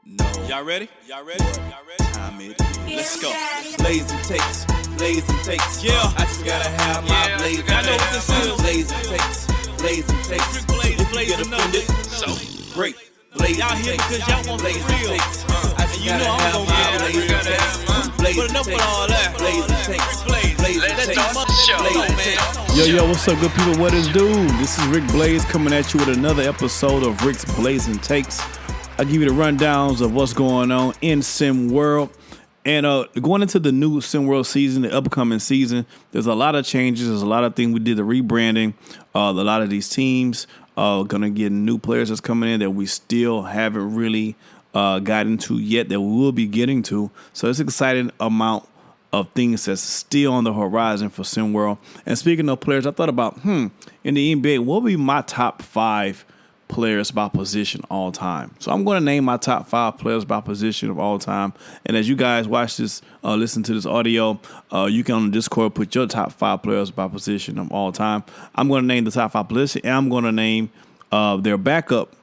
No. Y'all ready? Time it is. Let's go. Blazing takes. Yeah. I just gotta have my blazing takes. I know what this is. Blazing takes. If you get offended, so great. Y'all here because y'all want the real. And you know I'm gonna get blazing takes. But enough with all that. Blazing takes. Yo, what's up, good people? What is dude? This is Rick Blaze coming at you with another episode of Rick's Blazing Takes. I'll give you the rundowns of what's going on in SimWorld. And going into the new SimWorld season, the upcoming season, there's a lot of changes. There's a lot of things. We did the rebranding. A lot of these teams are going to get new players that's coming in that we still haven't really gotten to yet, that we will be getting to. So it's an exciting amount of things that's still on the horizon for SimWorld. And speaking of players, I thought about, in the NBA, what would be my top 5 players by position all time? So I'm going to name my top 5 players by position of all time. And as you guys watch this, listen to this audio, you can on the Discord put your top 5 players by position of all time. I'm going to name the top 5 position, and I'm going to name their backup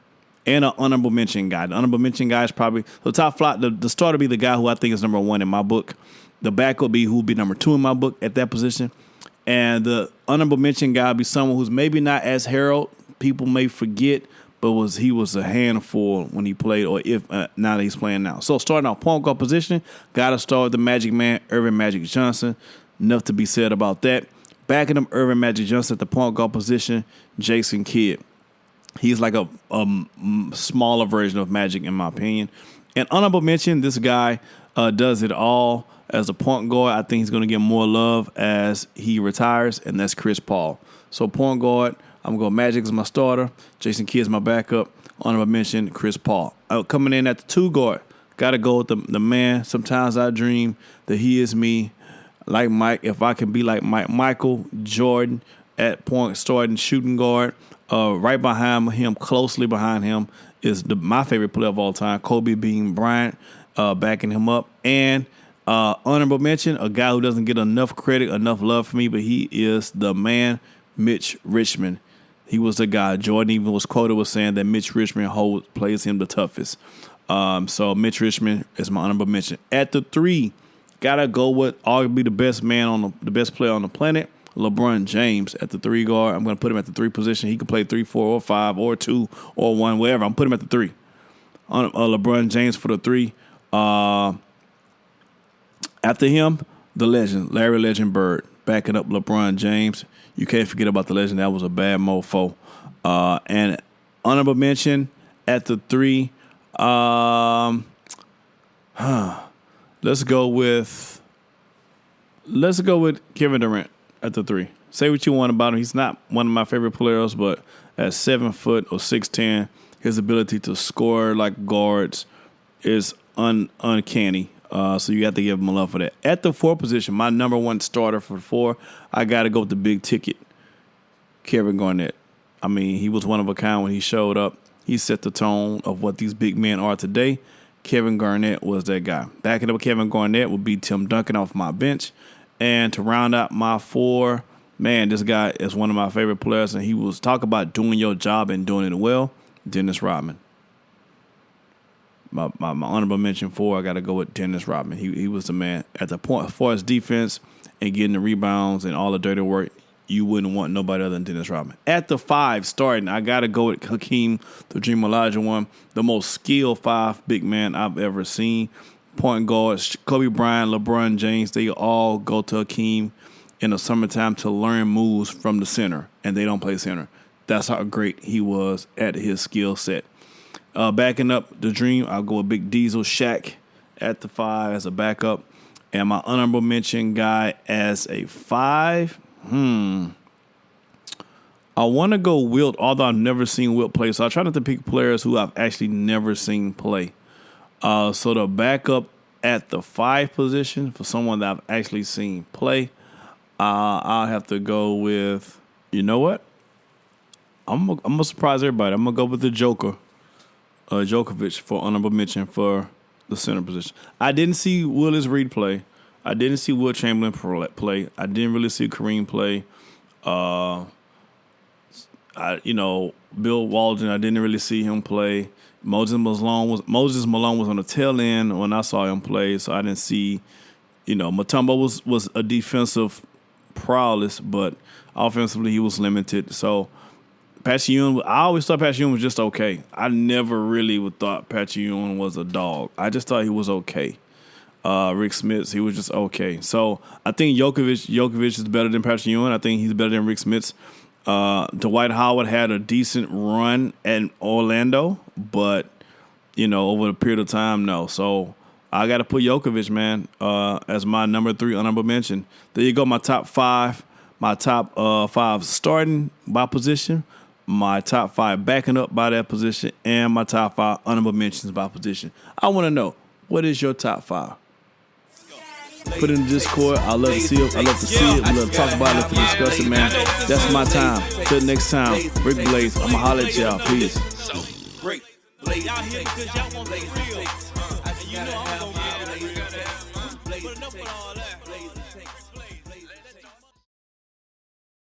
and an honorable mention guy. The honorable mention guy is probably the top 5. The starter be the guy who I think is number 1 in my book. The backup will be who will be number 2 in my book at that position. And the honorable mention guy will be someone who's maybe not as heralded. People may forget, but he was a handful when he played, or if now that he's playing now. So starting off point guard position, got to start with the Magic Man, Earvin Magic Johnson. Enough to be said about that. Backing up Earvin Magic Johnson at the point guard position, Jason Kidd. He's like a smaller version of Magic, in my opinion. And honorable mention, this guy does it all as a point guard. I think he's going to get more love as he retires, and that's Chris Paul. So point guard, I'm going to go Magic as my starter. Jason Kidd is my backup. Honorable mention, Chris Paul. Coming in at the 2 guard, got to go with the man. Sometimes I dream that he is me, like Mike. If I can be like Michael Jordan at point starting shooting guard. Right behind him, closely behind him, is my favorite player of all time, Kobe Bean Bryant, backing him up. And honorable mention, a guy who doesn't get enough credit, enough love for me, but he is the man, Mitch Richmond. He was the guy. Jordan even was quoted with saying that Mitch Richmond plays him the toughest. So Mitch Richmond is my honorable mention. At the 3, gotta go with arguably the best man the best player on the planet, LeBron James at the 3 guard. I'm gonna put him at the 3 position. He can play 3, 4, or 5, or 2, or 1, wherever. I'm putting him at the 3. LeBron James for the 3. After him, the legend, Larry Legend Bird, backing up LeBron James. You can't forget about the legend. That was a bad mofo. And honorable mention at the 3. Let's go with Kevin Durant at the 3. Say what you want about him. He's not one of my favorite players, but at 7 foot or 6'10", his ability to score like guards is uncanny. So you have to give him a love for that. At the 4 position, my number 1 starter for 4, I got to go with the big ticket, Kevin Garnett. I mean, he was one of a kind when he showed up. He set the tone of what these big men are today. Kevin Garnett was that guy. Backing up Kevin Garnett would be Tim Duncan off my bench. And to round out my 4, man, this guy is one of my favorite players, and he was talk about doing your job and doing it well, Dennis Rodman. My honorable mention 4, I got to go with Dennis Rodman. He was the man at the point. As far as defense and getting the rebounds and all the dirty work, you wouldn't want nobody other than Dennis Rodman. At the 5 starting, I got to go with Hakeem, the Dream Olajuwon, the most skilled 5 big man I've ever seen. Point guards, Kobe Bryant, LeBron James, they all go to Hakeem in the summertime to learn moves from the center, and they don't play center. That's how great he was at his skill set. Backing up the Dream, I'll go with Big Diesel Shaq at the 5 as a backup. And my honorable mention guy as a 5, I want to go Wilt, although I've never seen Wilt play. So I try not to pick players who I've actually never seen play. So the backup at the 5 position for someone that I've actually seen play, I'll have to go with, you know what? I'm going to surprise everybody. I'm going to go with the Joker. Djokovic for honorable mention for the center position. I didn't see Willis Reed play. I didn't see Will Chamberlain play. I didn't really see Kareem play. Bill Walton, I didn't really see him play. Moses Malone was on the tail end when I saw him play, so I didn't see. Mutombo was a defensive prowess, but offensively he was limited. So Patrick Ewing, I always thought Patrick Ewing was just okay. I never really thought Patrick Ewing was a dog. I just thought he was okay. Rick Smits, he was just okay. So I think Jokovic is better than Patrick Ewing. I think he's better than Rick Smits. Dwight Howard had a decent run at Orlando, but over a period of time, no. So I got to put Jokovic, man, as my number 3 honorable mention. There you go, my top 5. My top 5 starting by position, my top 5 backing up by that position, and my top 5 honorable mentions by position. I want to know, what is your top 5? Put it in the Discord. I love to see it. We love to talk about it. Love to discuss it, man. That's my time. Till next time, Rick Blaze. I'ma holler at y'all. Peace. Y'all here because y'all want the real. And you know I'm gonna get it. Put enough of all that.